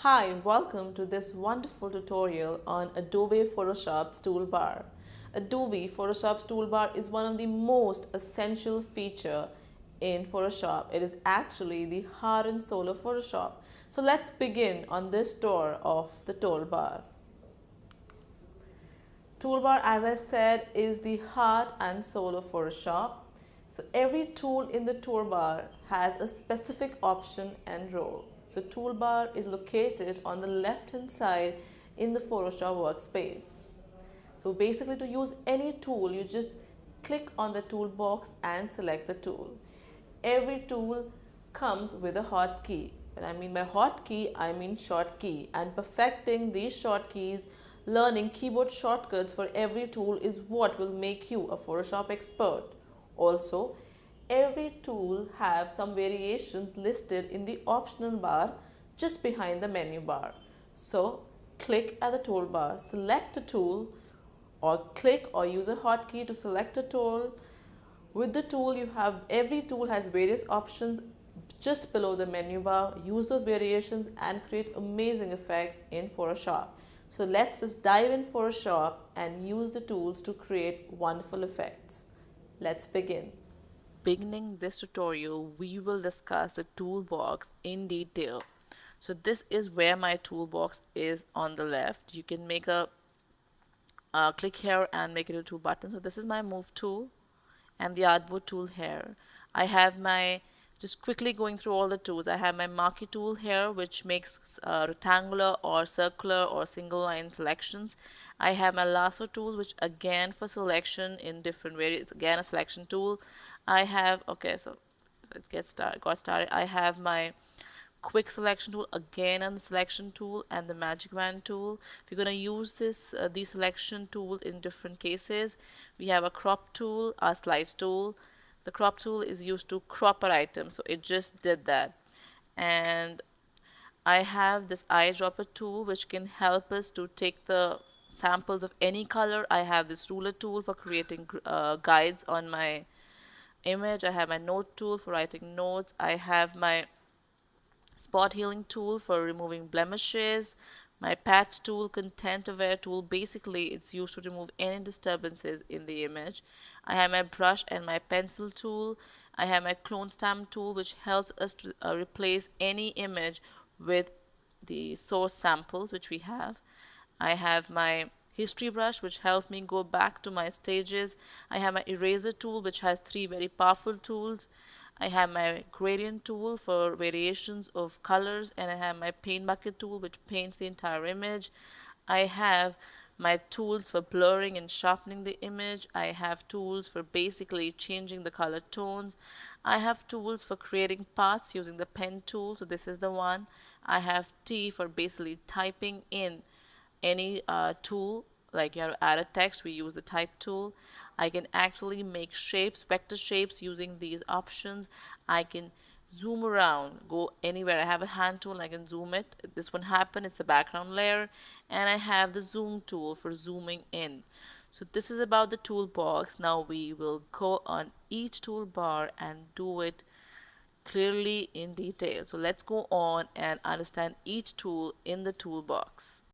Hi, welcome to this wonderful tutorial on Adobe Photoshop's toolbar. Adobe Photoshop's toolbar is one of the most essential feature in Photoshop. It is actually the heart and soul of Photoshop. So let's begin on this tour of the toolbar. Toolbar, as I said, is the heart and soul of Photoshop. So every tool in the toolbar has a specific option and role. So toolbar is located on the left hand side in the Photoshop workspace. So basically, to use any tool, you just click on the toolbox and select the tool. Every tool comes with a hotkey. When I mean by hotkey, I mean short key. And perfecting these short keys, learning keyboard shortcuts for every tool is what will make you a Photoshop expert. Also, every tool have some variations listed in the optional bar just behind the menu bar. So click at the toolbar, select a tool, or click or use a hotkey to select a tool. With the tool, you have every tool has various options just below the menu bar. Use those variations and create amazing effects in Photoshop. So let's just dive in Photoshop and use the tools to create wonderful effects. Let's begin. Beginning this tutorial, we will discuss the toolbox in detail. So this is where my toolbox is on the left. You can make a click here and make it a two button. So this is my move tool and the artboard tool here. I have my, just quickly going through all the tools, I have my marquee tool here, which makes rectangular or circular or single line selections. I have my lasso tools, which again for selection in different ways, it's again a selection tool. I have, okay, so let's got started. I have my quick selection tool, again on the selection tool, and the magic wand tool. We're going to use these selection tools in different cases. We have a crop tool, a slice tool. The crop tool is used to crop an item, so it just did that. And I have this eyedropper tool, which can help us to take the samples of any color. I have this ruler tool for creating guides on my image. I have my note tool for writing notes. I have my spot healing tool for removing blemishes, my patch tool, content aware tool. Basically, it's used to remove any disturbances in the image. I have my brush and my pencil tool. I have my clone stamp tool, which helps us to replace any image with the source samples which we have. I have my history brush, which helps me go back to my stages. I have my eraser tool, which has three very powerful tools. I have my gradient tool for variations of colors, and I have my paint bucket tool, which paints the entire image. I have my tools for blurring and sharpening the image. I have tools for basically changing the color tones. I have tools for creating paths using the pen tool, so this is the one. I have T for basically typing in any tool, like you have to add a text, we use the type tool. I can actually make shapes, vector shapes, using these options. I can zoom around, go anywhere. I have a hand tool, I can zoom it. This one happen, it's the background layer. And I have the zoom tool for zooming in. So this is about the toolbox. Now we will go on each toolbar and do it clearly in detail. So let's go on and understand each tool in the toolbox.